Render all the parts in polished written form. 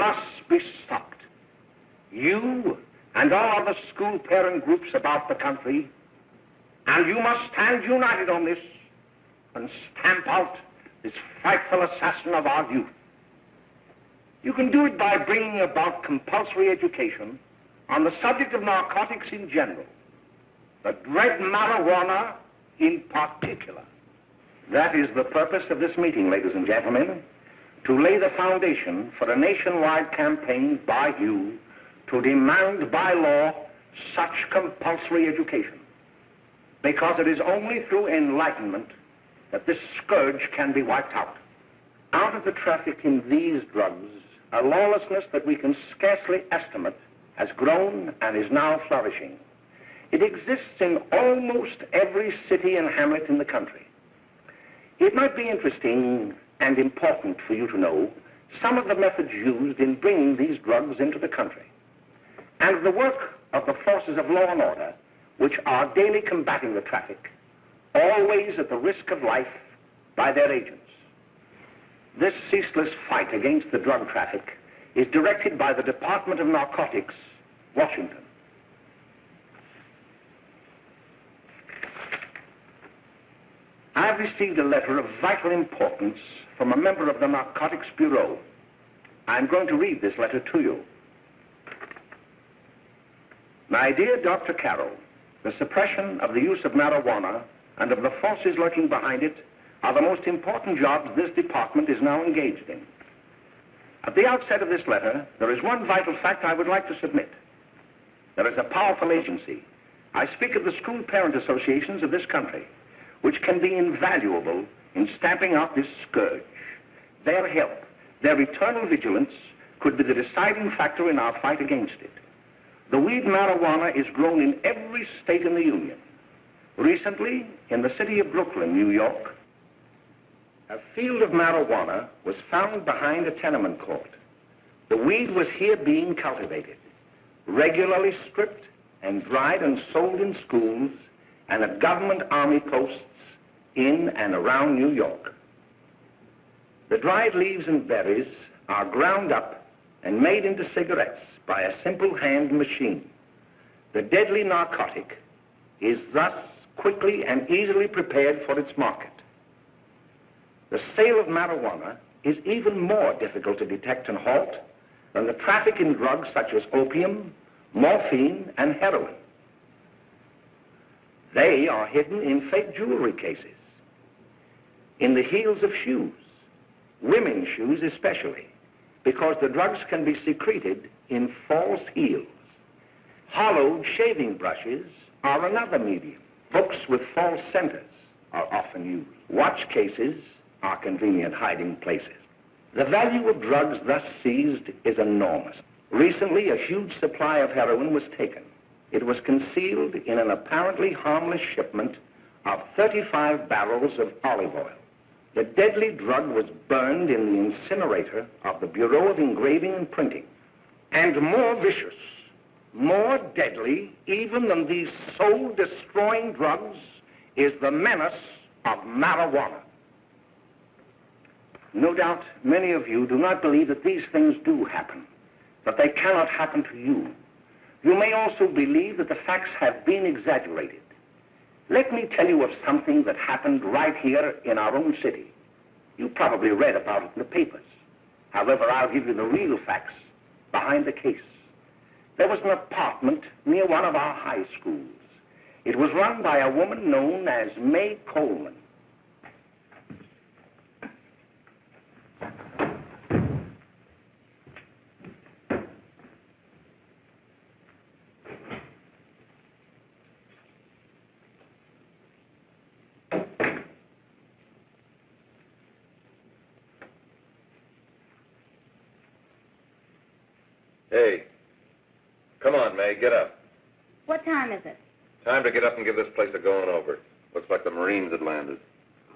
must be stopped. You and all other school parent groups about the country, and you must stand united on this and stamp out this frightful assassin of our youth. You can do it by bringing about compulsory education on the subject of narcotics in general, the dread marijuana in particular. That is the purpose of this meeting, ladies and gentlemen, to lay the foundation for a nationwide campaign by you to demand by law such compulsory education. Because it is only through enlightenment that this scourge can be wiped out. Out of the traffic in these drugs, a lawlessness that we can scarcely estimate has grown and is now flourishing. It exists in almost every city and hamlet in the country. It might be interesting and important for you to know some of the methods used in bringing these drugs into the country, and the work of the forces of law and order, which are daily combating the traffic, always at the risk of life by their agents. This ceaseless fight against the drug traffic is directed by the Department of Narcotics, Washington. I have received a letter of vital importance from a member of the Narcotics Bureau. I'm going to read this letter to you. My dear Dr. Carroll, the suppression of the use of marijuana and of the forces lurking behind it are the most important jobs this department is now engaged in. At the outset of this letter, there is one vital fact I would like to submit. There is a powerful agency. I speak of the school parent associations of this country, which can be invaluable in stamping out this scourge. Their help, their eternal vigilance, could be the deciding factor in our fight against it. The weed marijuana is grown in every state in the Union. Recently, in the city of Brooklyn, New York, a field of marijuana was found behind a tenement court. The weed was here being cultivated, regularly stripped and dried and sold in schools and at government army posts in and around New York. The dried leaves and berries are ground up and made into cigarettes by a simple hand machine. The deadly narcotic is thus quickly and easily prepared for its market. The sale of marijuana is even more difficult to detect and halt than the traffic in drugs such as opium, morphine, and heroin. They are hidden in fake jewelry cases, in the heels of shoes, women's shoes especially, because the drugs can be secreted in false heels. Hollowed shaving brushes are another medium. Books with false centers are often used. Watch cases are convenient hiding places. The value of drugs thus seized is enormous. Recently, a huge supply of heroin was taken. It was concealed in an apparently harmless shipment of 35 barrels of olive oil. The deadly drug was burned in the incinerator of the Bureau of Engraving and Printing. And more vicious, more deadly even than these soul-destroying drugs is the menace of marijuana. No doubt many of you do not believe that these things do happen, that they cannot happen to you. You may also believe that the facts have been exaggerated. Let me tell you of something that happened right here in our own city. You probably read about it in the papers. However, I'll give you the real facts behind the case. There was an apartment near one of our high schools. It was run by a woman known as McCullum. Hey, come on, May, get up. What time is it? Time to get up and give this place a going over. Looks like the Marines had landed.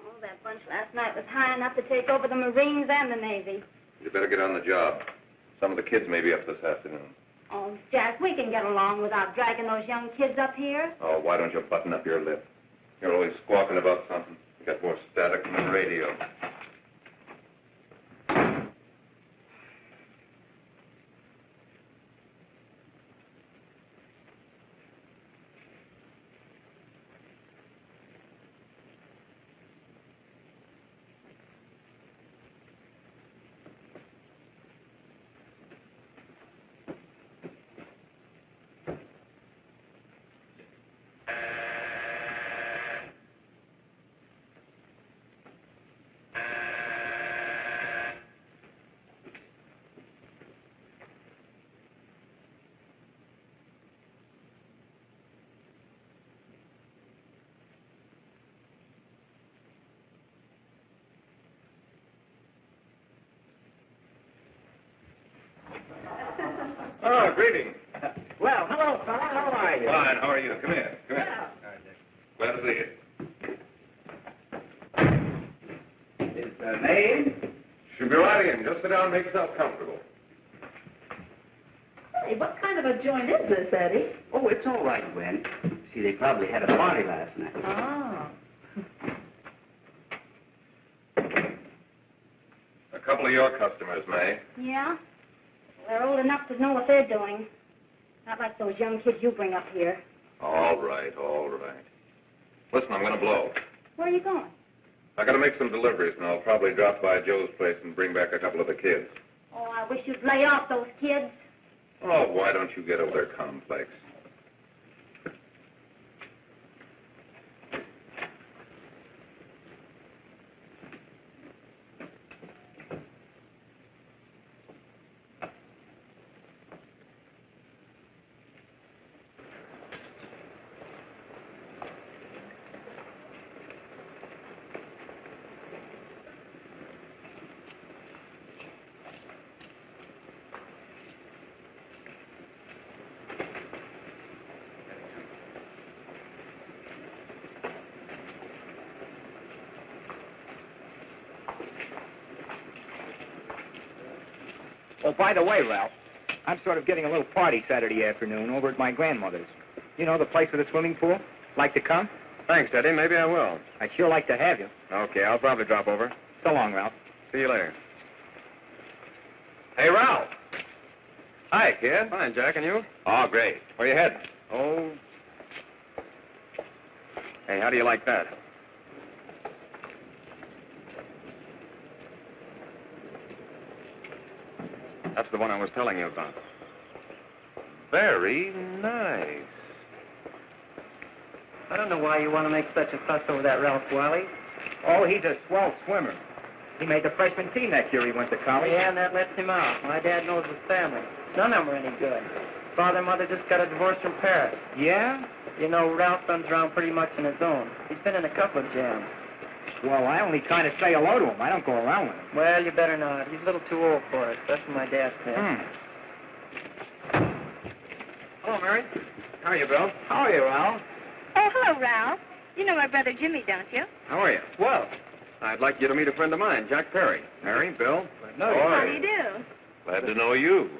Oh, that bunch last night was high enough to take over the Marines and the Navy. You better get on the job. Some of the kids may be up this afternoon. Oh, Jack, we can get along without dragging those young kids up here. Oh, why don't you button up your lip? You're always squawking about something. You got more static than the radio. greetings. Well, hello, fella. How are you? Fine, how are you? Come here. Come here. Glad to see you. Is the name? Should be right in. Just sit down and make yourself comfortable. Hey, what kind of a joint is this, Eddie? Oh, it's all right, Gwen. See, they probably had a party last night. Oh. A couple of your customers, May. Yeah? They're old enough to know what they're doing. Not like those young kids you bring up here. All right, all right. Listen, I'm going to blow. Where are you going? I got to make some deliveries, and I'll probably drop by Joe's place and bring back a couple of the kids. Oh, I wish you'd lay off those kids. Oh, why don't you get over their complex? Oh, by the way, Ralph, I'm sort of getting a little party Saturday afternoon over at my grandmother's. You know, the place with the swimming pool? Like to come? Thanks, Eddie. Maybe I will. I'd sure like to have you. Okay, I'll probably drop over. So long, Ralph. See you later. Hey, Ralph. Hi, kid. Fine, Jack, and you? Oh, great. Where you heading? Oh. Hey, how do you like that? That's the one I was telling you about. Very nice. I don't know why you want to make such a fuss over that Ralph Wiley. Oh, he's a swell swimmer. He made the freshman team that year he went to college. Yeah, and that lets him out. My dad knows his family. None of them are any good. Father and mother just got a divorce from Paris. Yeah? You know, Ralph runs around pretty much on his own. He's been in a couple of jams. Well, I only kind of say hello to him. I don't go around with him. Well, you better not. He's a little too old for it. That's what my dad said. Hello, Mary. How are you, Bill? How are you, Ralph? Oh, hello, Ralph. You know my brother Jimmy, don't you? How are you? Well, I'd like you to meet a friend of mine, Jack Perry. Mary, Bill. no. How do you do? Glad to know you.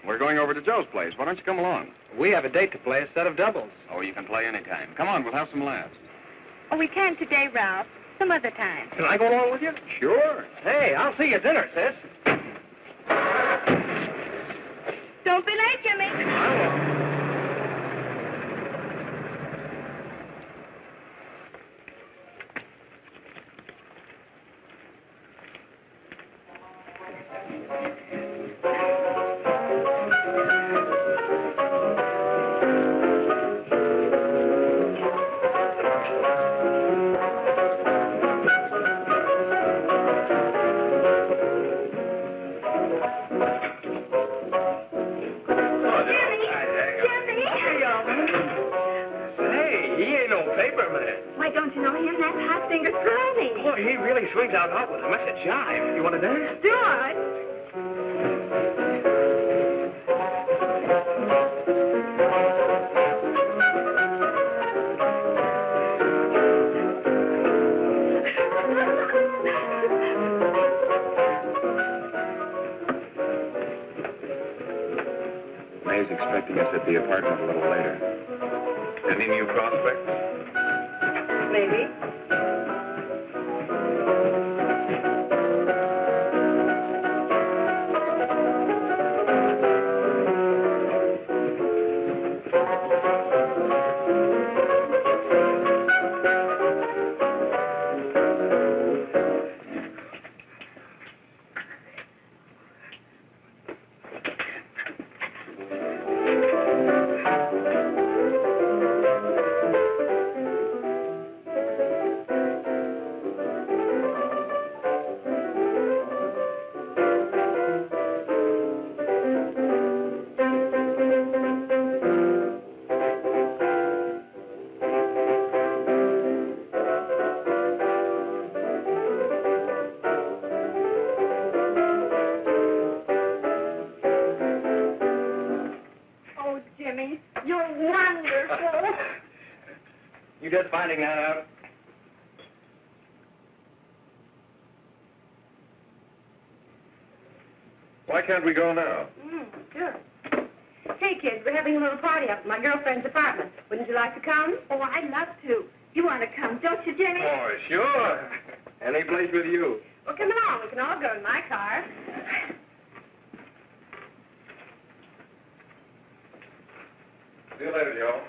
We're going over to Joe's place. Why don't you come along? We have a date to play, a set of doubles. Oh, you can play anytime. Come on, we'll have some laughs. Oh, we can't today, Ralph. Some other time. Can I go along with you? Sure. Hey, I'll see you at dinner, sis. Don't be late, Jimmy. Why, don't you know him? That's hot finger Curly. Boy, he really swings out hot with a mess of jive. You want to dance? Do I? May's expecting us at the apartment a little later. Any new prospects? Maybe. you're wonderful. You just finding that out? Why can't we go now? Sure. Hey, kids, we're having a little party up at my girlfriend's apartment. Wouldn't you like to come? Oh, I'd love to. You want to come, don't you, Jimmy? Oh, sure. Any place with you. Well, come along. We can all go in my car. See you later, Joe.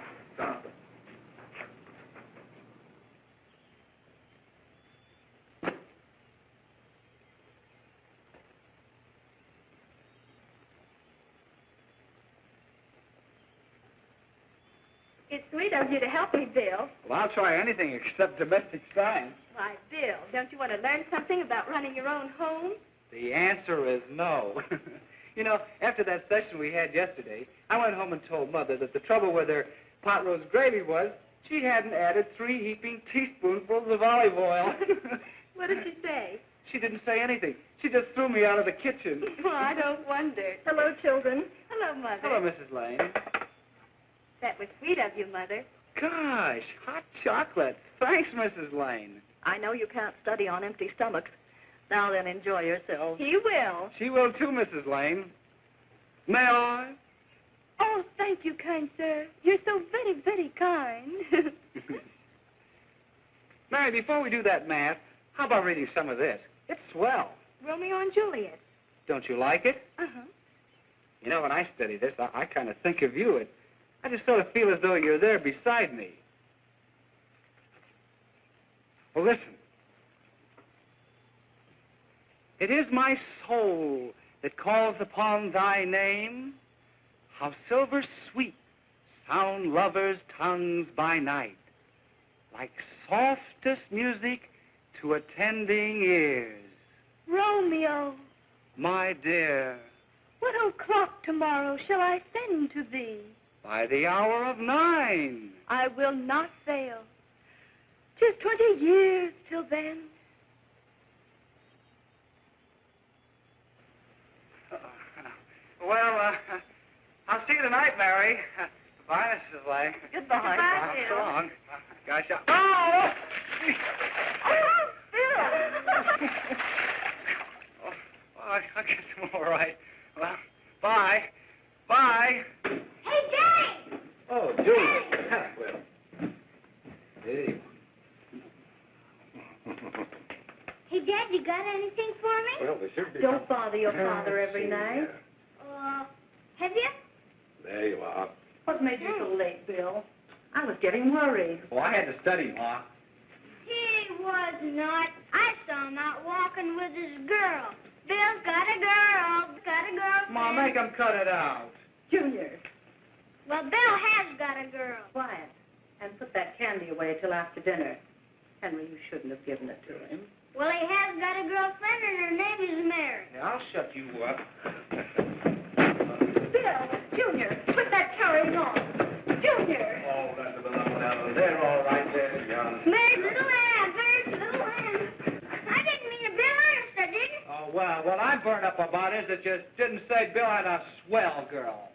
It's sweet of you to help me, Bill. Well, I'll try anything except domestic science. Why, Bill, don't you want to learn something about running your own home? The answer is no. You know, after that session we had yesterday, I went home and told Mother that the trouble with her pot roast gravy was she hadn't added 3 heaping teaspoonfuls of olive oil. What did she say? She didn't say anything. She just threw me out of the kitchen. Well, I don't wonder. Hello, children. Hello, Mother. Hello, Mrs. Lane. That was sweet of you, Mother. Gosh, hot chocolate. Thanks, Mrs. Lane. I know you can't study on empty stomachs. Now then, enjoy yourselves. He will. She will too, Mrs. Lane. May I? Oh, thank you, kind sir. You're so very, very kind. Mary, before we do that math, how about reading some of this? It's swell. Romeo and Juliet. Don't you like it? Uh-huh. You know, when I study this, I kind of think of you. I just sort of feel as though you're there beside me. Well, listen. It is my soul that calls upon thy name. How silver sweet sound lovers' tongues by night, like softest music to attending ears. Romeo, My dear, what o'clock tomorrow shall I send to thee? by the hour of 9. I will not fail. 'Tis 20 years till then. Well, I'll see you tonight, Mary. Goodbye, Mrs. Lane. Goodbye. Goodbye, So Bill. long. Gosh, oh! Oh, Bill! Oh, I guess I'm all right. Well, bye. Bye. Hey, Jay! Oh, Julie. Well, hey. Hey, Dad, you got anything for me? Well, there should be. Don't bother your father every night. Have you? There you are. What made you so late, Bill? I was getting worried. Well, I had to study, Ma. He was not. I saw him out walking with his girl. Bill's got a girl. Got a girlfriend. Ma, make him cut it out. Junior, Well, Bill has got a girl. quiet. And put that candy away till after dinner. Henry, you shouldn't have given it to him. Well, he has got a girlfriend, and her name is Mary. Yeah, I'll shut you up. Bill, Junior, put that carrying on. Junior! Oh, that's the little one out there, all right there, John. Mary's little lamb. Mary's little lamb. I didn't mean to, Bill. Honest, I didn't. Oh, well, what I'm burned up about is that you didn't say Bill had a swell girl.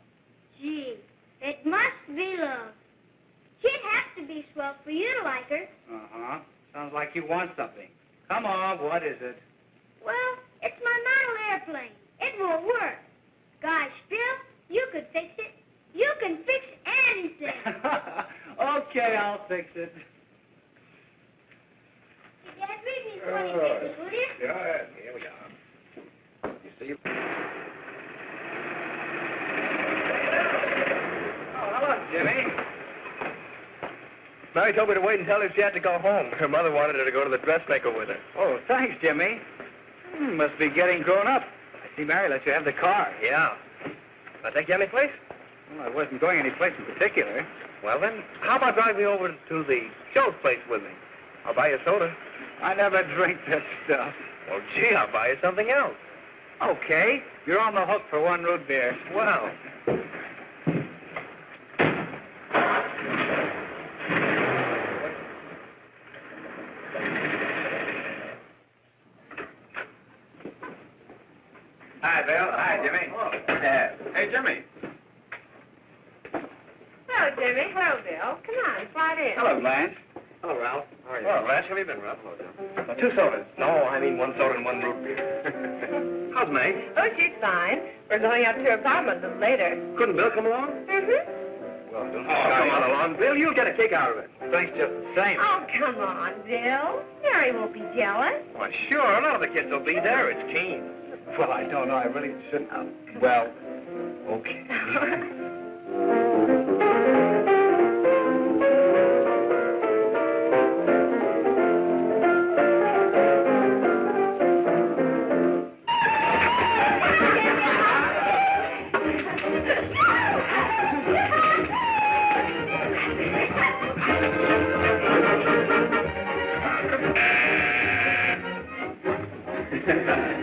Gee, it must be love. She'd have to be swell for you to like her. Uh-huh. Sounds like you want something. Come on, what is it? Well, it's my model airplane. It won't work. Gosh, Bill, you could fix it. You can fix anything. Okay, I'll fix it. Hey, Dad, read me 20 pages, will you? Yeah, here we are. You see? Oh, hello, Jimmy. Mary told me to wait and tell her she had to go home. Her mother wanted her to go to the dressmaker with her. Oh, thanks, Jimmy. Must be getting grown up. I see Mary let you have the car. Yeah. I take you any place? Well, I wasn't going any place in particular. Well, then, how about driving me over to the show's place with me? I'll buy you a soda. I never drink that stuff. Well, gee, I'll buy you something else. Okay, you're on the hook for 1 root beer. Well. Hi, Bill. Hi, Jimmy. Hey, Jimmy. Well, Hello, Jimmy. Hello, Bill. Come on, slide in. Hello, Blanche. Hello, Ralph. How are you? Well, Blanche, how have you been, Ralph? Hello, Jim. 2 sodas. No, I mean 1 soda and 1 root beer. How's May? Oh, she's fine. We're going up to her apartment a little later. Couldn't Bill come along? Mm-hmm. Well, don't come on along, Bill. You'll get a kick out of it. Thanks just the same. Oh, come on, Bill. Mary won't be jealous. Why, sure. None of the kids will be there. It's Keen. Well, I don't know. I really shouldn't. Well, okay.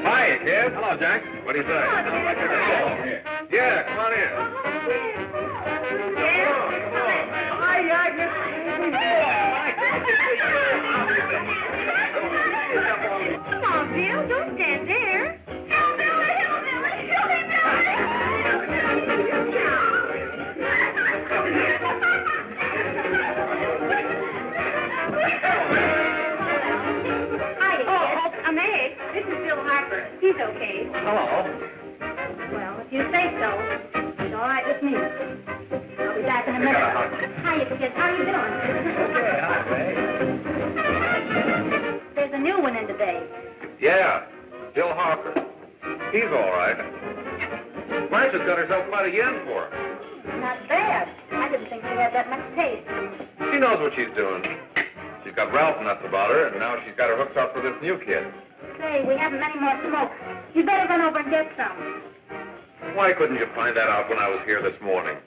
Hi, kid. Hello, Jack. What do you say? Yeah, come on in. Come on, Bill. Don't stand there. May, this is Bill Harper. He's okay. Hello. Well, if you say so, it's all right with me. I'll be back in a minute. Hiya, kids. How you doing? Okay, hi, May. There's a new one in today. Yeah, Bill Harper. He's all right. Blanche has got herself quite a yen for him. Not bad. I didn't think she had that much taste. She knows what she's doing. She's got Ralph nuts about her, and now she's got her hooked up for this new kid. Say, we haven't many more smoke. You better run over and get some. Why couldn't you find that out when I was here this morning?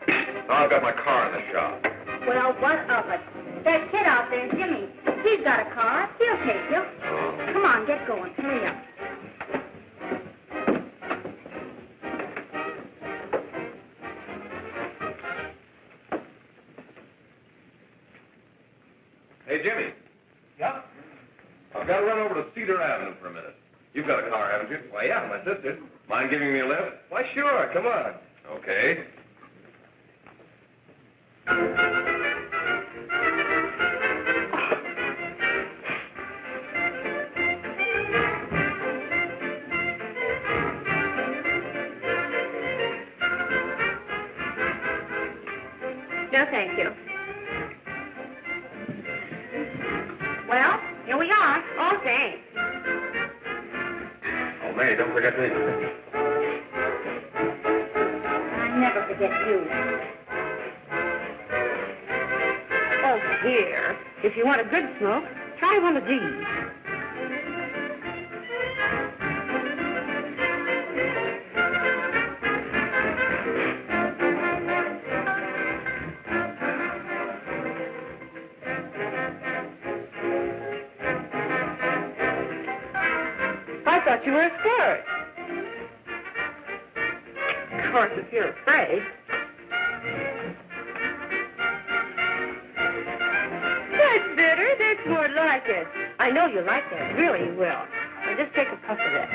Now I've got my car in the shop. Well, what of it? That kid out there, Jimmy, he's got a car. He'll take you. Come on, get going. Hurry up. Hey, Jimmy. Yeah? I've got to run over to Cedar Avenue for a minute. You've got a car, haven't you? Why, yeah, my sister. Mind giving me a lift? Why, sure. Come on. Okay. No, thank you. Well, here we are. Oh, thanks. Oh, May, don't forget me. I never forget you. Oh, here. If you want a good smoke, try one of these. I thought you were a squirt. Of course, if you're afraid. That's better. That's more like it. I know you like that. Really, you will. Now just take a puff of that.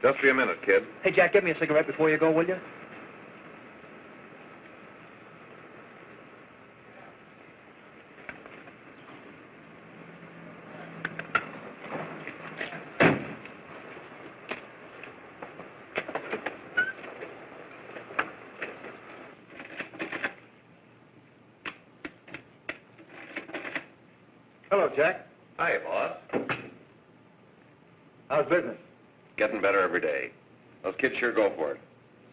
Just be a minute, kid. Hey, Jack, get me a cigarette before you go, will you? Hello, Jack. Hi, boss. How's business? Getting better every day. Those kids sure go for it.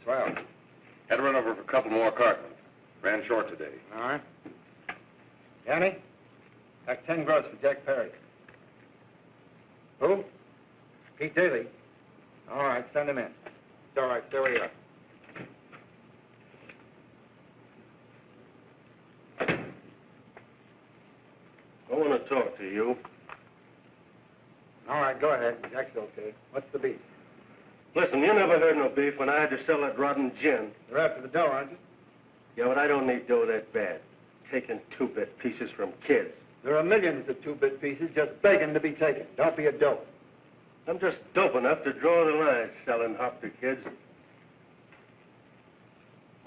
Swell. Had to run over for a couple more cartons. Ran short today. All right. Danny, pack 10 gross for Jack Perry. Who? Pete Daly. All right, send him in. It's all right, stay where you are. I want to talk to you. All right, go ahead. Jack's okay. What's the beef? Listen, you never heard no beef when I had to sell that rotten gin. You're after the dough, aren't you? Yeah, but I don't need dough that bad. Taking two-bit pieces from kids. There are millions of two-bit pieces just begging to be taken. Don't be a dope. I'm just dope enough to draw the line selling hop to kids.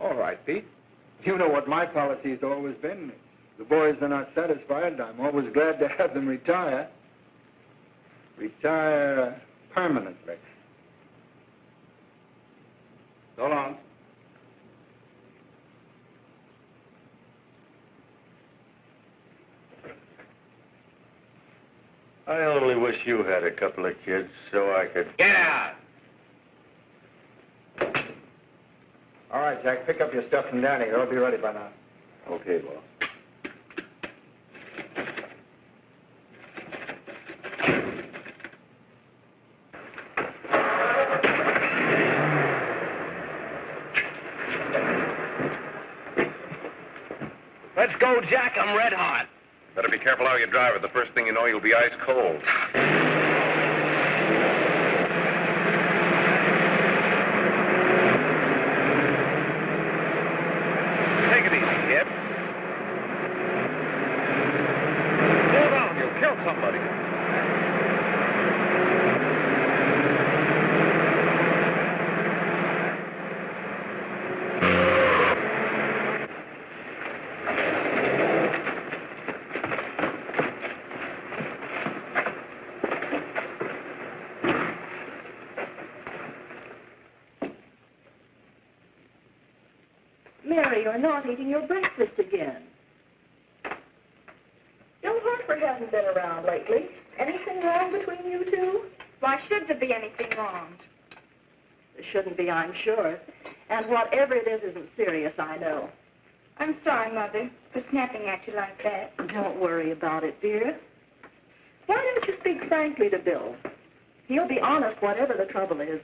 All right, Pete. You know what my policy has always been. If the boys are not satisfied, I'm always glad to have them retire. Retire permanently. So long. I only wish you had a couple of kids so I could... Get out! All right, Jack, pick up your stuff from Danny. They'll be ready by now. Okay, boss. Let's go, Jack. I'm red hot. Better be careful how you drive it. The first thing you know, you'll be ice cold. Take it easy, kid. Slow down. You'll kill somebody. Mary, you're not eating your breakfast again. Bill Harper hasn't been around lately. Anything wrong between you two? Why should there be anything wrong? There shouldn't be, I'm sure. And whatever it is isn't serious, I know. I'm sorry, Mother, for snapping at you like that. Don't worry about it, dear. Why don't you speak frankly to Bill? He'll be honest whatever the trouble is.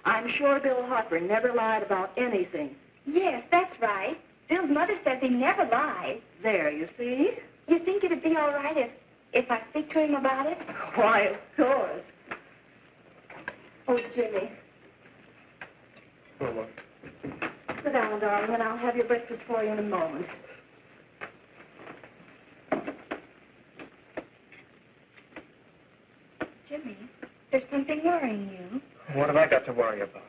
I'm sure Bill Harper never lied about anything. Yes, that's right. Bill's mother says he never lies. There, you see? You think it'd be all right if I speak to him about it? Why, of course. Oh, Jimmy. Oh, Sit down, darling, and I'll have your breakfast for you in a moment. Jimmy, there's something worrying you. what have I got to worry about?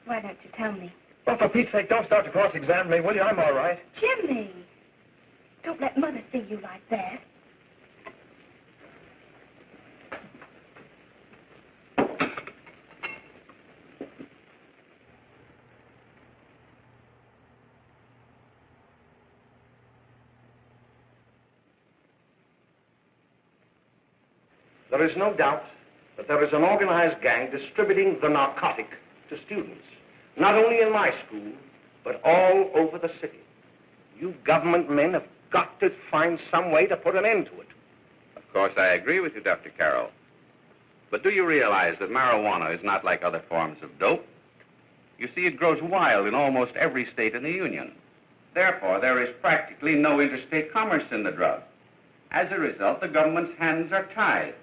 Why don't you tell me? Well, for Pete's sake, don't start to cross-examine me, will you? I'm all right. Jimmy! Don't let Mother see you like that. There is no doubt that there is an organized gang distributing the narcotic to students, not only in my school, but all over the city. You government men have got to find some way to put an end to it. Of course, I agree with you, Dr. Carroll. But do you realize that marijuana is not like other forms of dope? You see, it grows wild in almost every state in the Union. Therefore, there is practically no interstate commerce in the drug. As a result, the government's hands are tied.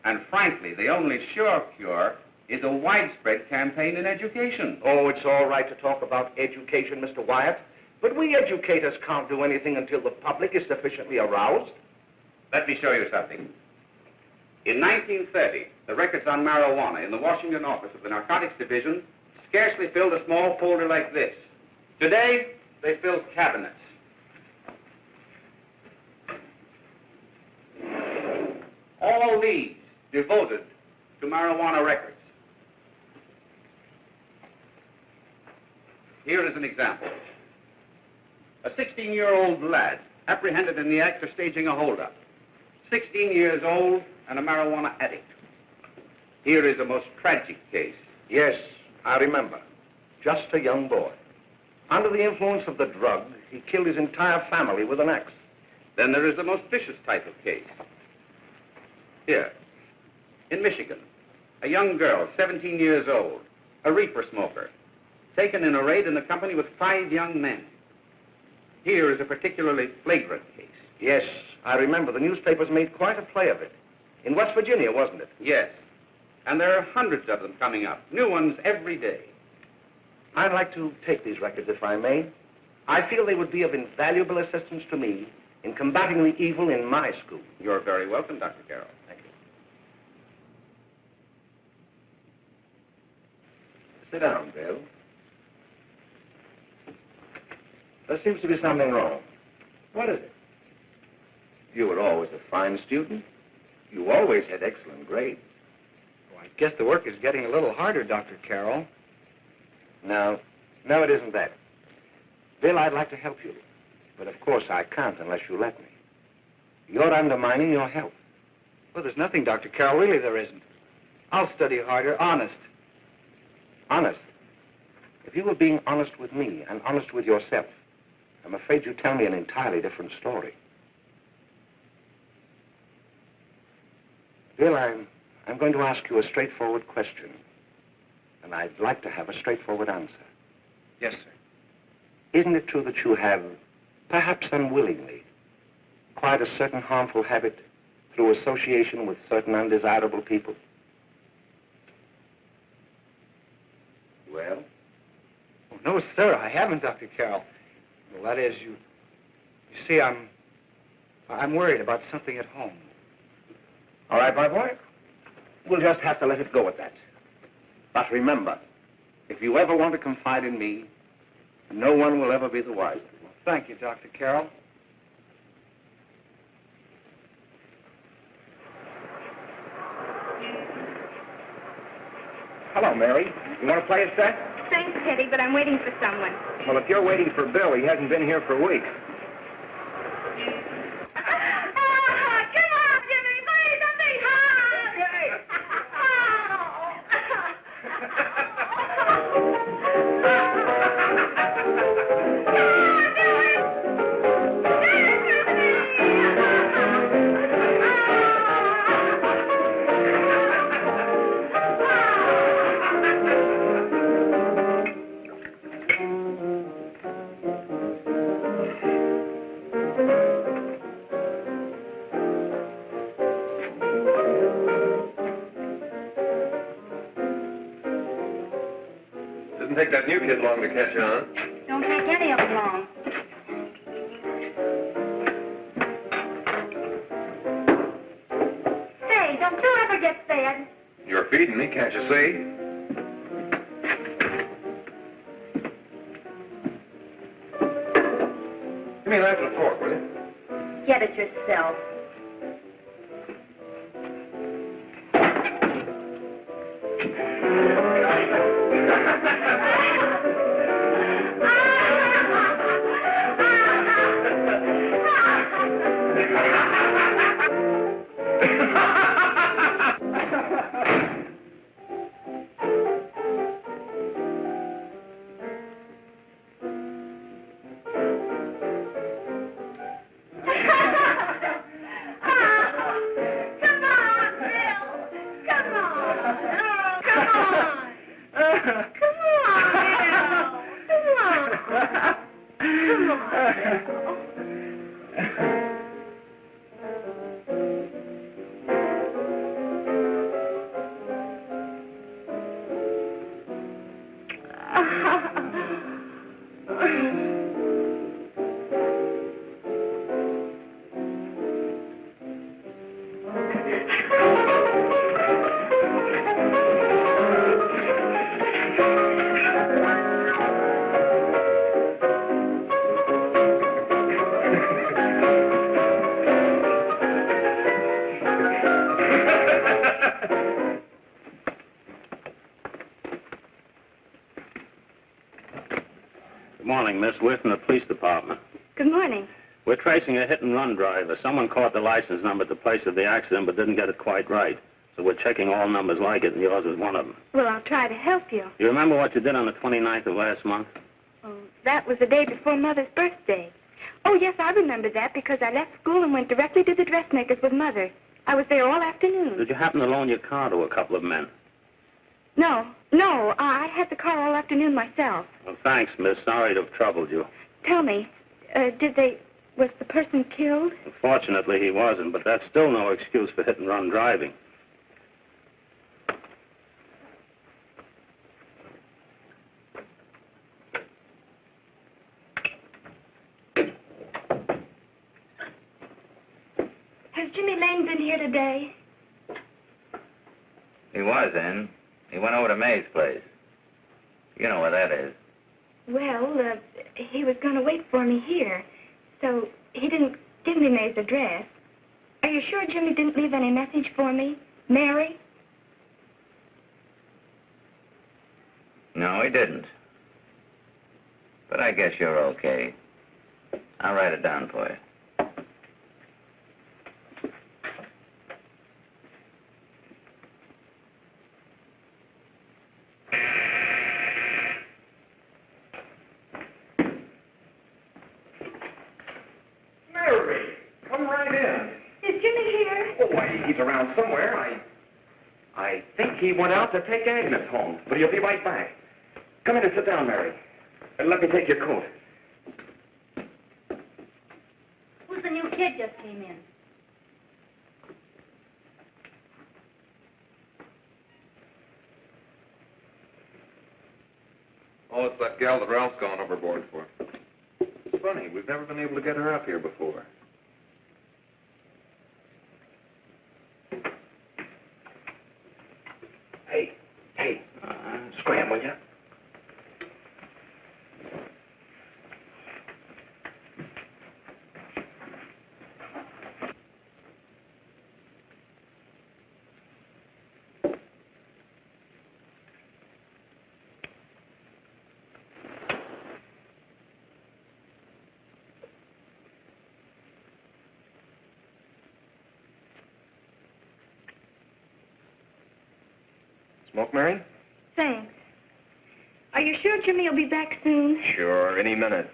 And frankly, the only sure cure is a widespread campaign in education. Oh, it's all right to talk about education, Mr. Wyatt, but we educators can't do anything until the public is sufficiently aroused. Let me show you something. In 1930, the records on marijuana in the Washington office of the Narcotics Division scarcely filled a small folder like this. Today, they fill cabinets. All these devoted to marijuana records. Here is an example. A 16-year-old lad apprehended in the act of staging a holdup. 16 years old and a marijuana addict. Here is a most tragic case. Yes, I remember. Just a young boy. Under the influence of the drug, he killed his entire family with an axe. Then there is the most vicious type of case. Here, in Michigan, a young girl, 17 years old, a reefer smoker, taken in a raid in the company with 5 young men. Here is a particularly flagrant case. Yes, I remember. The newspapers made quite a play of it. In West Virginia, wasn't it? Yes. And there are hundreds of them coming up, new ones every day. I'd like to take these records, if I may. I feel they would be of invaluable assistance to me in combating the evil in my school. You're very welcome, Dr. Carroll. Thank you. Sit down, Bill. There seems to be something wrong. What is it? You were always a fine student. You always had excellent grades. Well, I guess the work is getting a little harder, Dr. Carroll. No, it isn't that. Bill, I'd like to help you. But of course I can't unless you let me. You're undermining your health. Well, there's nothing, Dr. Carroll. Really, there isn't. I'll study harder, honest. Honest? If you were being honest with me and honest with yourself, I'm afraid you'd tell me an entirely different story. Bill, I'm going to ask you a straightforward question. And I'd like to have a straightforward answer. Yes, sir. Isn't it true that you have, perhaps unwillingly, acquired a certain harmful habit through association with certain undesirable people? Well? Oh, no, sir, I haven't, Dr. Carroll. Well, that is, you see, I'm worried about something at home. All right, my boy. We'll just have to let it go at that. But remember, if you ever want to confide in me, no one will ever be the wiser. Well, thank you, Dr. Carroll. Hello, Mary. You want to play a set? Thanks, Teddy, but I'm waiting for someone. Well, if you're waiting for Bill, he hasn't been here for weeks. Didn't take that new kid long to catch on. Don't take any of them long. Say, don't you ever get fed? You're feeding me, can't you see? Give me a knife and a fork, will you? Get it yourself. Miss. We're from the police department. Good morning. We're tracing a hit-and-run driver. Someone caught the license number at the place of the accident but didn't get it quite right. So we're checking all numbers like it, and yours is one of them. Well, I'll try to help you. You remember what you did on the 29th of last month? Oh, that was the day before Mother's birthday. Oh, yes, I remember that because I left school and went directly to the dressmaker's with Mother. I was there all afternoon. Did you happen to loan your car to a couple of men? No, I had the car all afternoon myself. Well, thanks, miss. Sorry to have troubled you. Tell me, was the person killed? Fortunately, he wasn't, but that's still no excuse for hit-and-run driving. Has Jimmy Lane been here today? He was in. He went over to May's place. You know where that is. Well, he was going to wait for me here, so he didn't give me May's address. Are you sure Jimmy didn't leave any message for me? Mary? No, he didn't. But I guess you're okay. I'll write it down for you. Mary, come right in. Is Jimmy here? Oh, why, he's around somewhere. I think he went out to take Agnes home, but he'll be right back. Come in and sit down, Mary. And let me take your coat. Who's the new kid just came in? Oh, it's that gal that Ralph's gone overboard for. It's funny, we've never been able to get her up here before. Hey, scram, will you? Smoke, Mary? Thanks. Are you sure Jimmy will be back soon? Sure, any minute.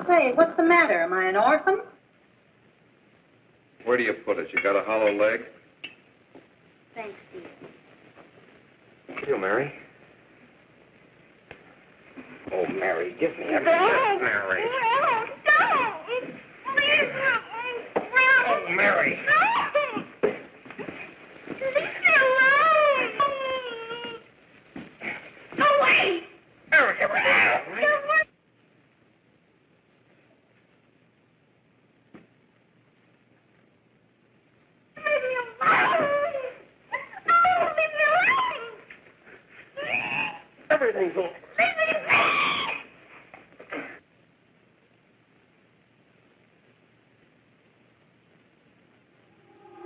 Say, what's the matter? Am I an orphan? Where do you put it? You got a hollow leg? Thanks, Steve. You, Mary. Oh, Mary, give me a No. Mary. No, don't! Please, no. Oh, Mary. No! Leave me alone! Go away! Mary, give me that. Leave me alone! Oh, leave me alone! Everything's all... Leave me alone!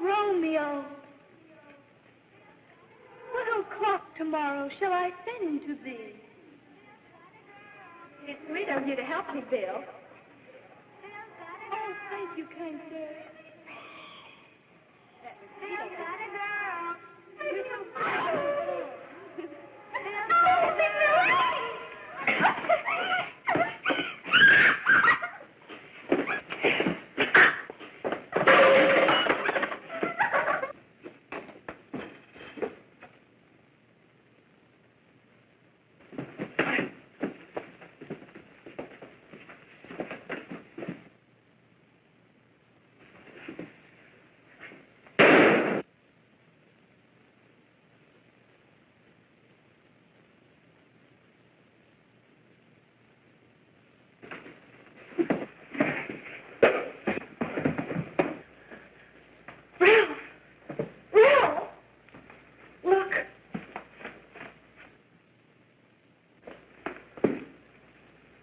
Romeo, what o'clock tomorrow shall I send to thee? It's sweet of you to help me, Bill. Oh, thank you, kind sir. Oh, leave me alone!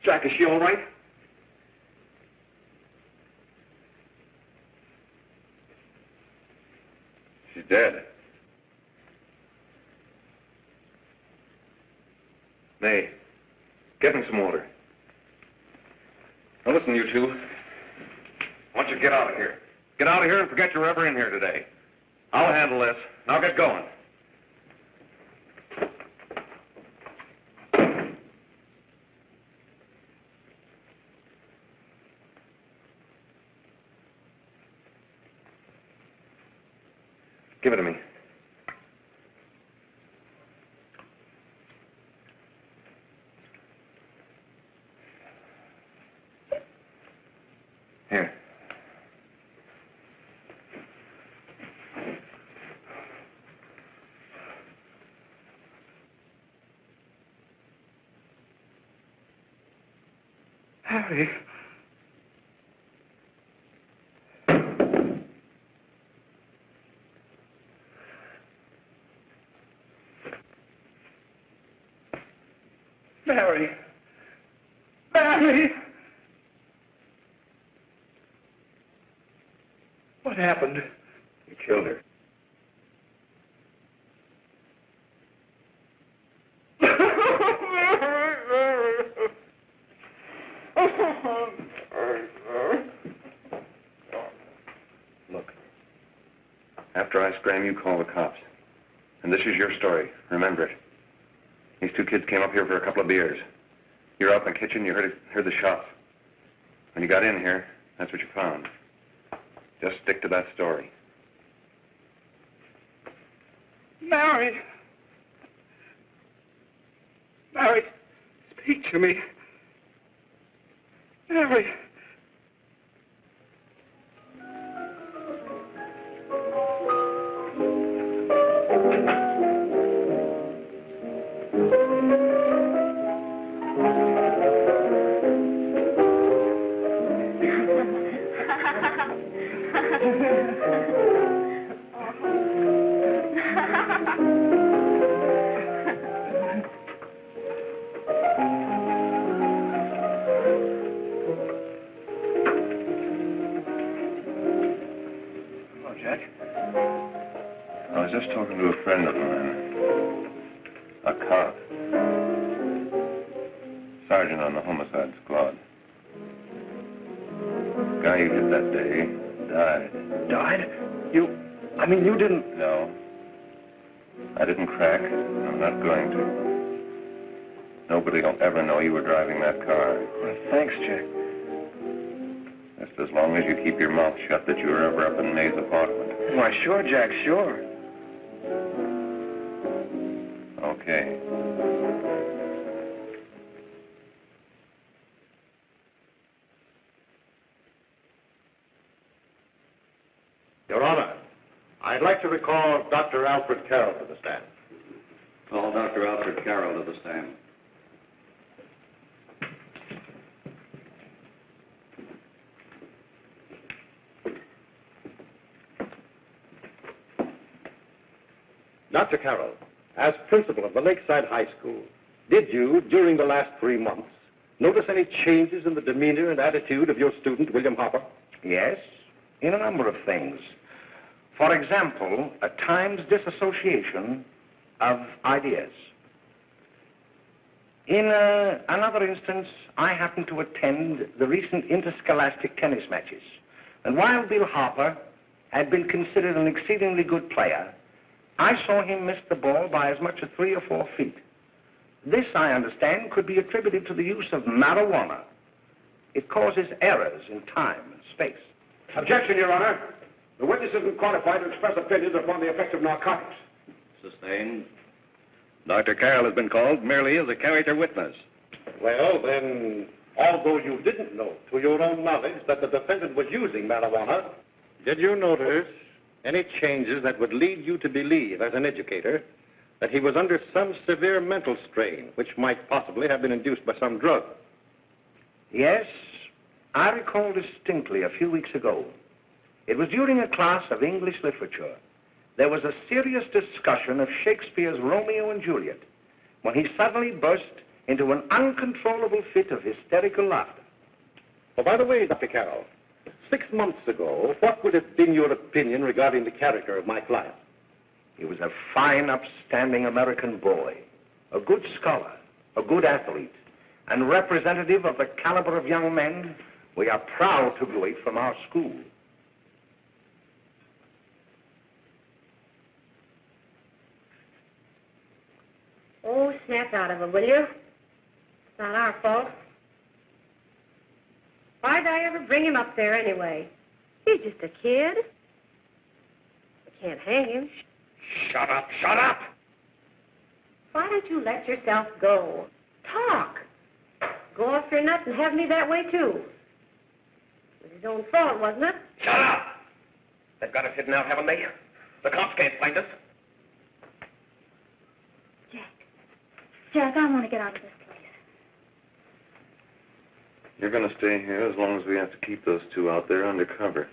Jack, is she all right? She's dead. May, get me some water. Now listen, you two. I want you to get out of here. Get out of here and forget you're ever in here today. I'll handle this. Now get going. Give it to me. Here. Harry. Mary. Mary. What happened? You killed her. Look. After I scram, you call the cops. And this is your story. Remember it. These two kids came up here for a couple of beers. You were out in the kitchen, you heard the shots. When you got in here, that's what you found. Just stick to that story. Mary. Mary, speak to me. Mary. I was just talking to a friend of mine, a cop, sergeant on the homicide squad. The guy you hit that day died. Died? You didn't... No. I didn't crack. I'm not going to. Nobody will ever know you were driving that car. Well, thanks, Jack. Just as long as you keep your mouth shut that you were ever up in May's apartment. Why, sure, Jack, sure. Okay. Your Honor, I'd like to recall Dr. Alfred Carroll to the stand. Call Dr. Alfred Carroll to the stand. Dr. Carroll, as principal of the Lakeside High School, did you, during the last 3 months, notice any changes in the demeanor and attitude of your student, William Hopper? Yes, in a number of things. For example, at times disassociation of ideas. In another instance, I happened to attend the recent interscholastic tennis matches. And while Bill Hopper had been considered an exceedingly good player, I saw him miss the ball by as much as 3 or 4 feet. This, I understand, could be attributed to the use of marijuana. It causes errors in time and space. Objection, Your Honor. The witness isn't qualified to express opinions upon the effects of narcotics. Sustained. Dr. Carroll has been called merely as a character witness. Well, then, although you didn't know to your own knowledge that the defendant was using marijuana, did you notice any changes that would lead you to believe, as an educator, that he was under some severe mental strain, which might possibly have been induced by some drug? Yes, I recall distinctly a few weeks ago. It was during a class of English literature. There was a serious discussion of Shakespeare's Romeo and Juliet, when he suddenly burst into an uncontrollable fit of hysterical laughter. Oh, by the way, Dr. Carroll, 6 months ago, what would have been your opinion regarding the character of my client? He was a fine, upstanding American boy, a good scholar, a good athlete, and representative of the caliber of young men we are proud to graduate from our school. Oh, snap out of it, will you? It's not our fault. Why'd I ever bring him up there anyway? He's just a kid. We can't hang him. Shut up, shut up! Why don't you let yourself go? Talk. Go off your nuts and have me that way, too. It was his own fault, wasn't it? Shut up! They've got us hidden out, haven't they? The cops can't find us. Jack, I want to get out of this place. You're going to stay here as long as we have to keep those two out there undercover.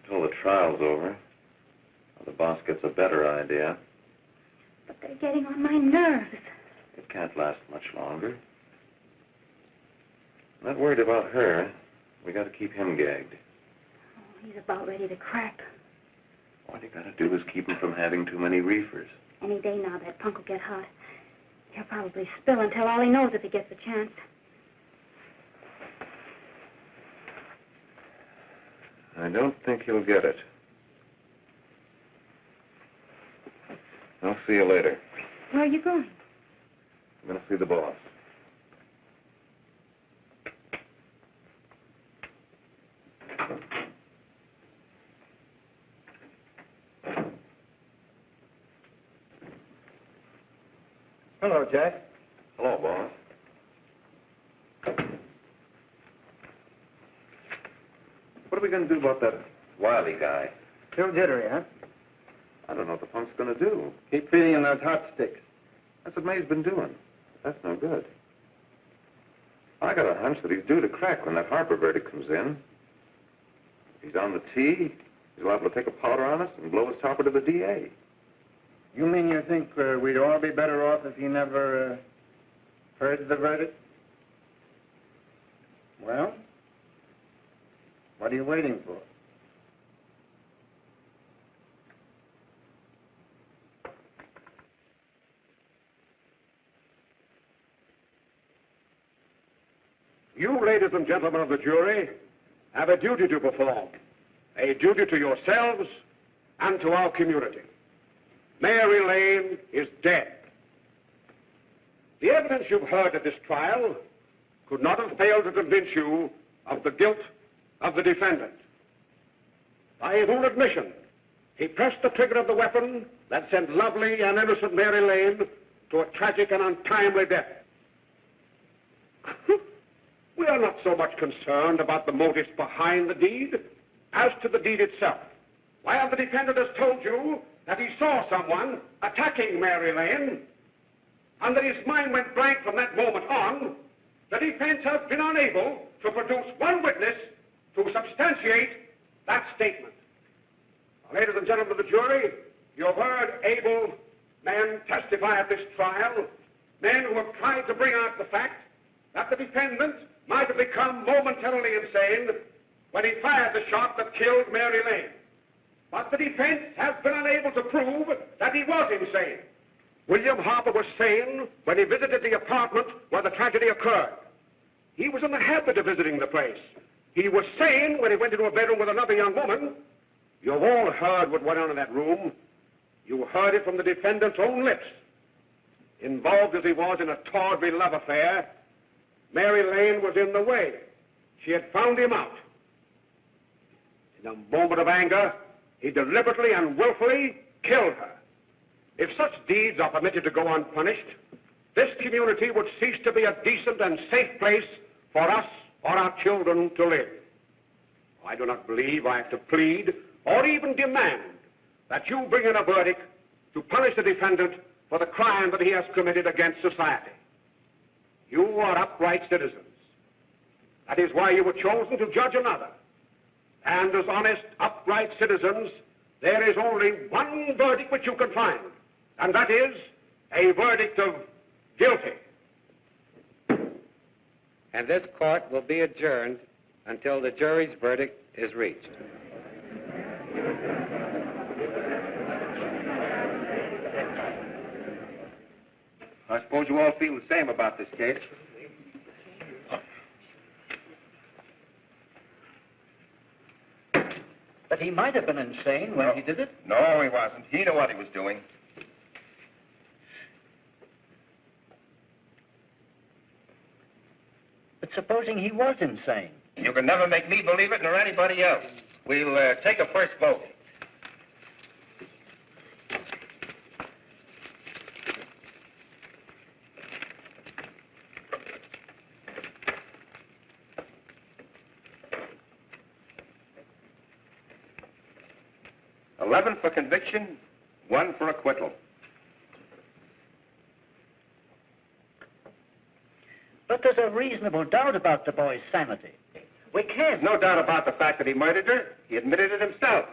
Until the trial's over. Or the boss gets a better idea. But they're getting on my nerves. It can't last much longer. I'm not worried about her. We got to keep him gagged. Oh, he's about ready to crack. All you got to do is keep him from having too many reefers. Any day now, that punk will get hot. He'll probably spill and tell all he knows if he gets a chance. I don't think he'll get it. I'll see you later. Where are you going? I'm going to see the boss. Hello, Jack. Hello, boss. What are we going to do about that Wiley guy? Still jittery, huh? I don't know what the punk's going to do. Keep feeding him those hot sticks. That's what May's been doing. That's no good. I got a hunch that he's due to crack when that Harper verdict comes in. If he's on the tee, he's liable to take a powder on us and blow his topper to the DA. You mean you think we'd all be better off if he never heard the verdict? Well, what are you waiting for? You, ladies and gentlemen of the jury, have a duty to perform. A duty to yourselves and to our community. Mary Lane is dead. The evidence you've heard at this trial could not have failed to convince you of the guilt of the defendant. By his own admission, he pressed the trigger of the weapon that sent lovely and innocent Mary Lane to a tragic and untimely death. We are not so much concerned about the motives behind the deed as to the deed itself. While the defendant has told you that he saw someone attacking Mary Lane and that his mind went blank from that moment on, the defense has been unable to produce one witness to substantiate that statement. Now, ladies and gentlemen of the jury, you have heard able men testify at this trial, men who have tried to bring out the fact that the defendant might have become momentarily insane when he fired the shot that killed Mary Lane. But the defense has been unable to prove that he was insane. William Harper was sane when he visited the apartment where the tragedy occurred. He was in the habit of visiting the place. He was sane when he went into a bedroom with another young woman. You've all heard what went on in that room. You heard it from the defendant's own lips. Involved as he was in a tawdry love affair, Mary Lane was in the way. She had found him out. In a moment of anger, he deliberately and willfully killed her. If such deeds are permitted to go unpunished, this community would cease to be a decent and safe place for us or our children to live. I do not believe I have to plead or even demand that you bring in a verdict to punish the defendant for the crime that he has committed against society. You are upright citizens. That is why you were chosen to judge another. And as honest, upright citizens, there is only one verdict which you can find, and that is a verdict of guilty. and this court will be adjourned until the jury's verdict is reached. I suppose you all feel the same about this case. But he might have been insane when he did it. No, he wasn't. He knew what he was doing. But supposing he was insane? You can never make me believe it, nor anybody else. We'll take a first vote. $11 for conviction, 1 for acquittal. But there's a reasonable doubt about the boy's sanity. We can't. No doubt about the fact that he murdered her. He admitted it himself.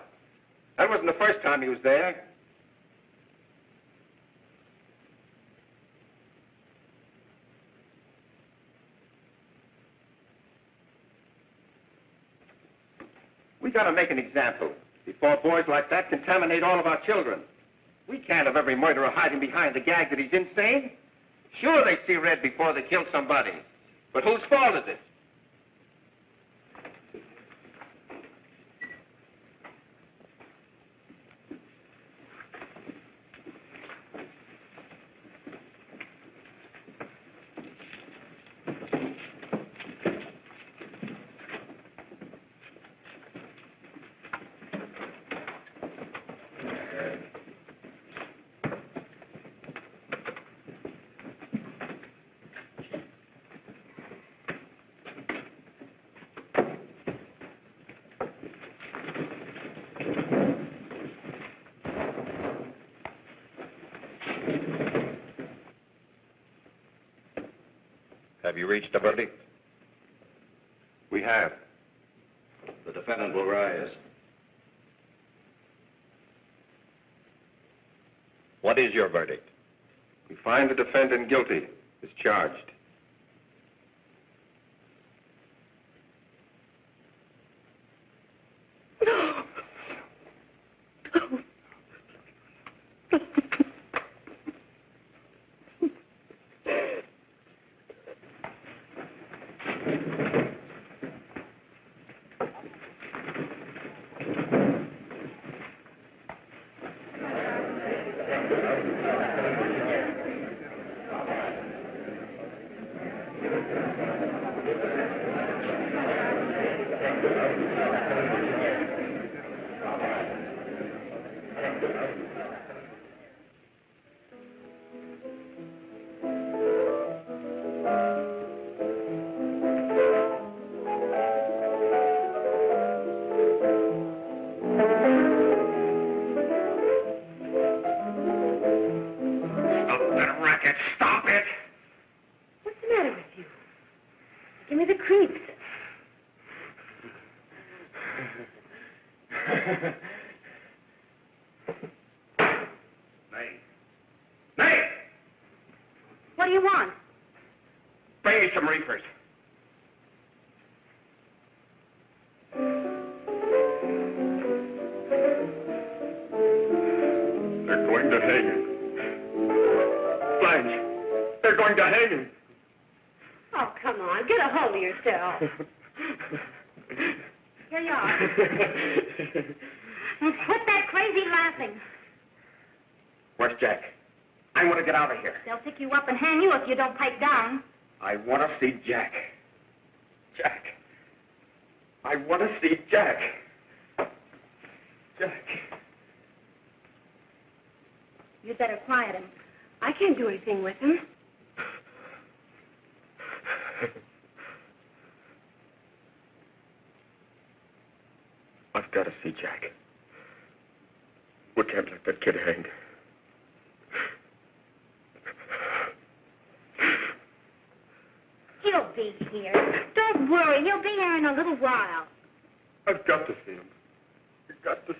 That wasn't the first time he was there. We got to make an example before boys like that contaminate all of our children. We can't have every murderer hiding behind the gag that he's insane. Sure, they see red before they kill somebody. But whose fault is it? Have you reached a verdict? We have. The defendant will rise. What is your verdict? We find the defendant guilty as charged. What do you want? Bring me some reefers. They're going to hang him. Blanche, they're going to hang him. Oh, come on. Get a hold of yourself. Here you are. And quit that crazy laughing. Where's Jack? I want to get out of here. They'll pick you up and hang you if you don't pipe down. I want to see Jack. Jack. I want to see Jack. Jack. You'd better quiet him. I can't do anything with him. I've got to see Jack. We can't let that kid hang. He'll be here. Don't worry. He'll be here in a little while. I've got to see him. I've got to.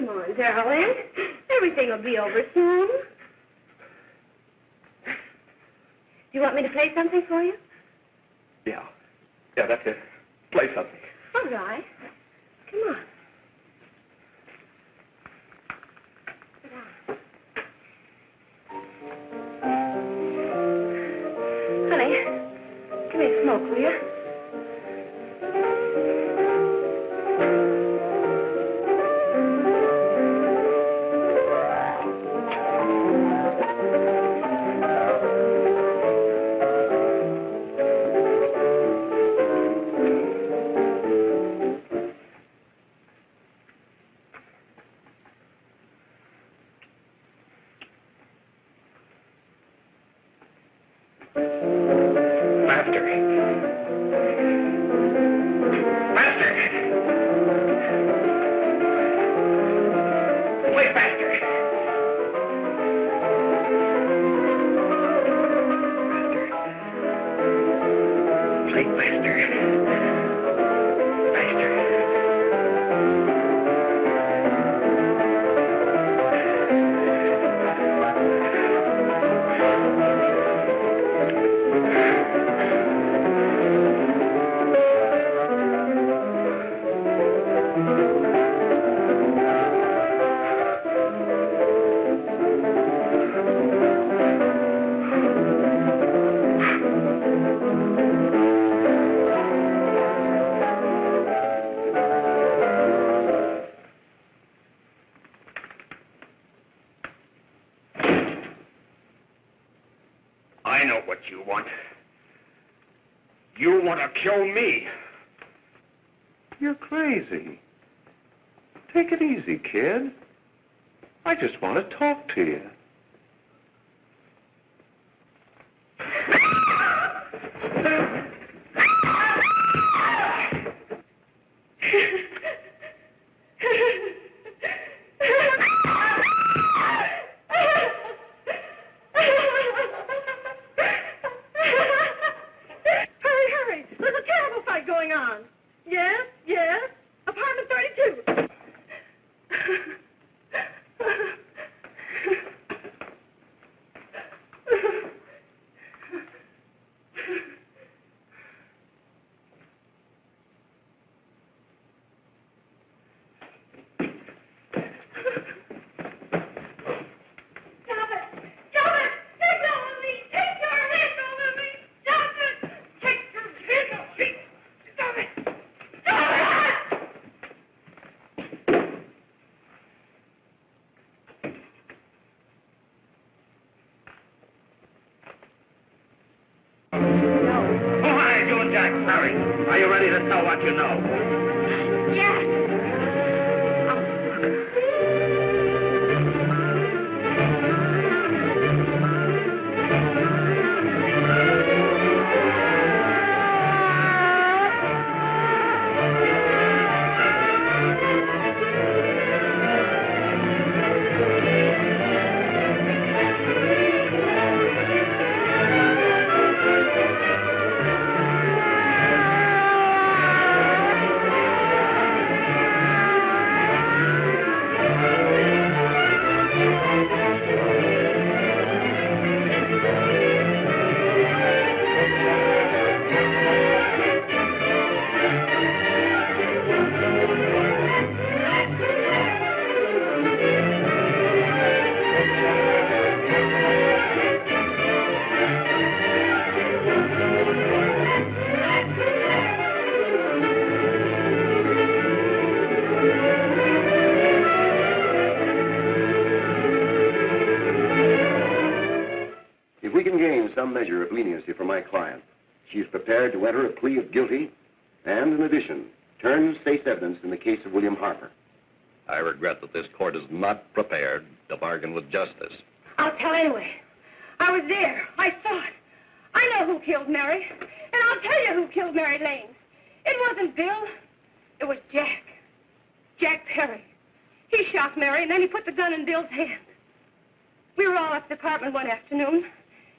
Come on, darling. Everything will be over soon. Do you want me to play something for you? Yeah. Yeah, that's it. Play something. All right. Come on. Sit down. Honey, give me a smoke, will you? I know what you want. You want to kill me. You're crazy. Take it easy, kid. I just want to talk to you. Are you ready to tell what you know? Yes. If we can gain some measure of leniency for my client, she is prepared to enter a plea of guilty and, in addition, turn state's evidence in the case of William Harper. I regret that this court is not prepared to bargain with justice. I'll tell anyway. I was there. I saw it. I know who killed Mary. And I'll tell you who killed Mary Lane. It wasn't Bill. It was Jack. Jack Perry. He shot Mary, and then he put the gun in Bill's hand. We were all at the apartment one afternoon,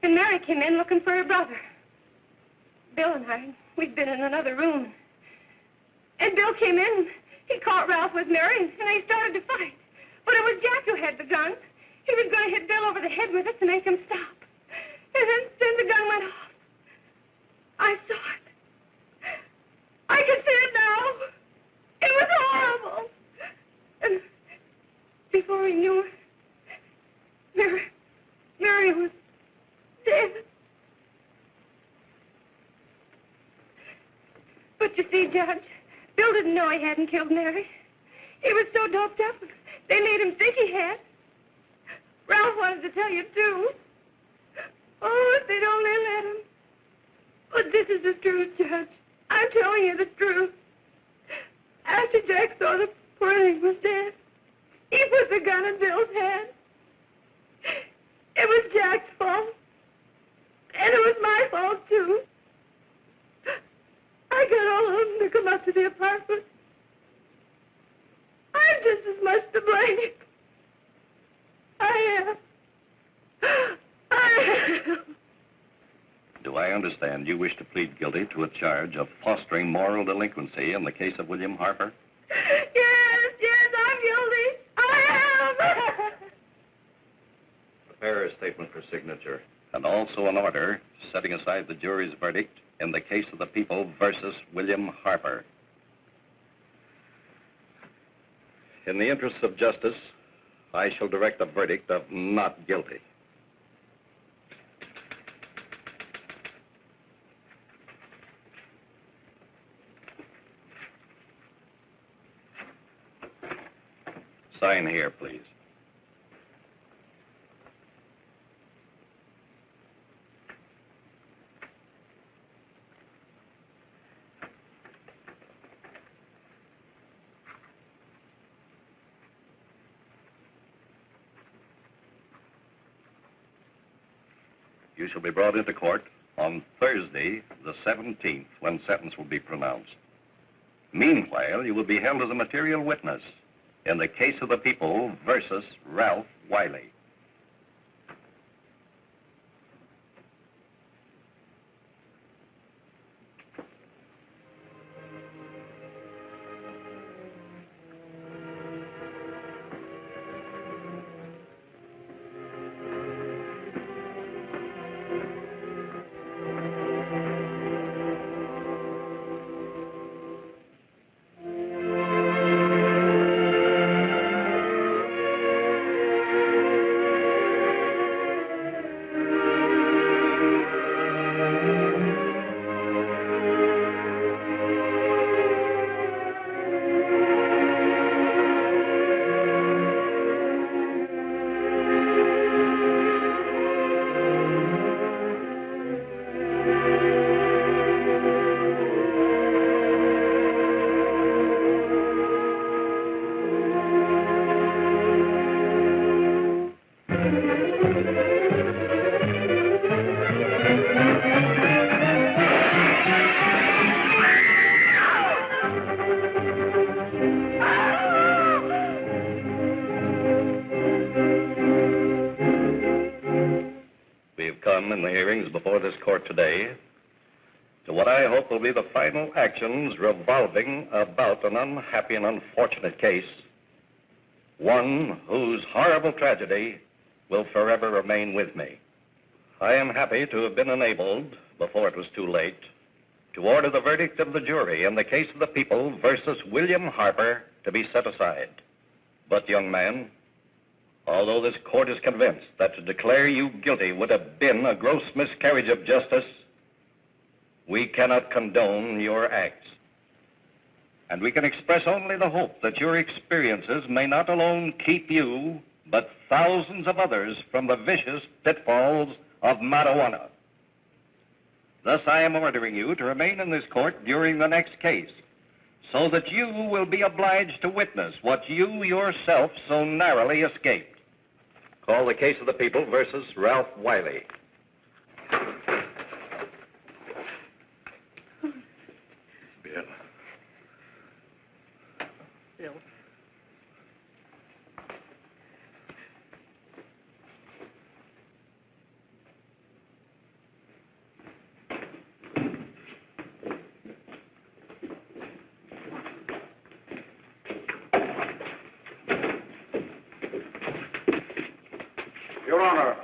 and Mary came in looking for her brother. Bill and I, we'd been in another room. And Bill came in, he caught Ralph with Mary, and they started to fight. Jack who had the gun. He was going to hit Bill over the head with it to make him stop. And then the gun went off. I saw it. I can see it now. It was horrible. And before he knew it, Mary was dead. But you see, Judge, Bill didn't know he hadn't killed Mary. He was so doped up, they made him think he had. Ralph wanted to tell you, too. Oh, if they'd only let him. But this is the truth, Judge. I'm telling you the truth. After Jack saw the poor thing was dead, he put the gun in Bill's hand. It was Jack's fault. And it was my fault, too. I got all of them to come up to the apartment. I'm just as much to blame. I am. Do I understand you wish to plead guilty to a charge of fostering moral delinquency in the case of William Harper? Yes, I'm guilty. I am. Prepare a statement for signature. And also an order setting aside the jury's verdict in the case of the people versus William Harper. In the interests of justice, I shall direct a verdict of not guilty. Sign here, please. You shall be brought into court on Thursday, the 17th, when sentence will be pronounced. Meanwhile, you will be held as a material witness in the case of the people versus Ralph Wiley. In the hearings before this court today to what I hope will be the final actions revolving about an unhappy and unfortunate case, one whose horrible tragedy will forever remain with me. I am happy to have been enabled, before it was too late, to order the verdict of the jury in the case of the people versus William Harper to be set aside. But, young man, although this court is convinced that to declare you guilty would have been a gross miscarriage of justice, we cannot condone your acts. And we can express only the hope that your experiences may not alone keep you, but thousands of others from the vicious pitfalls of marijuana. Thus, I am ordering you to remain in this court during the next case, so that you will be obliged to witness what you yourself so narrowly escaped. Call the case of the people versus Ralph Wiley. Bill. Bill. Your Honor,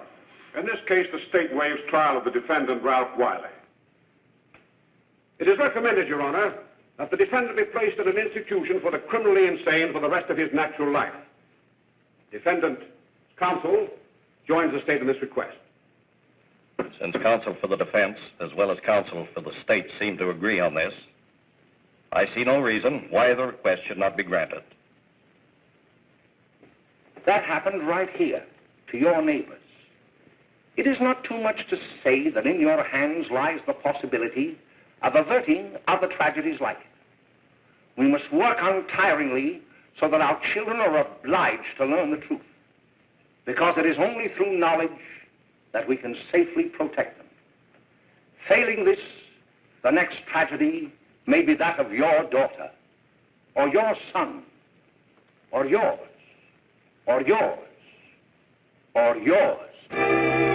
in this case, the state waives trial of the defendant, Ralph Wiley. It is recommended, Your Honor, that the defendant be placed in an institution for the criminally insane for the rest of his natural life. Defendant counsel joins the state in this request. Since counsel for the defense, as well as counsel for the state, seem to agree on this, I see no reason why the request should not be granted. That happened right here, to your neighbors. It is not too much to say that in your hands lies the possibility of averting other tragedies like it. We must work untiringly so that our children are obliged to learn the truth, because it is only through knowledge that we can safely protect them. Failing this, the next tragedy may be that of your daughter, or your son, or yours, or yours, or yours.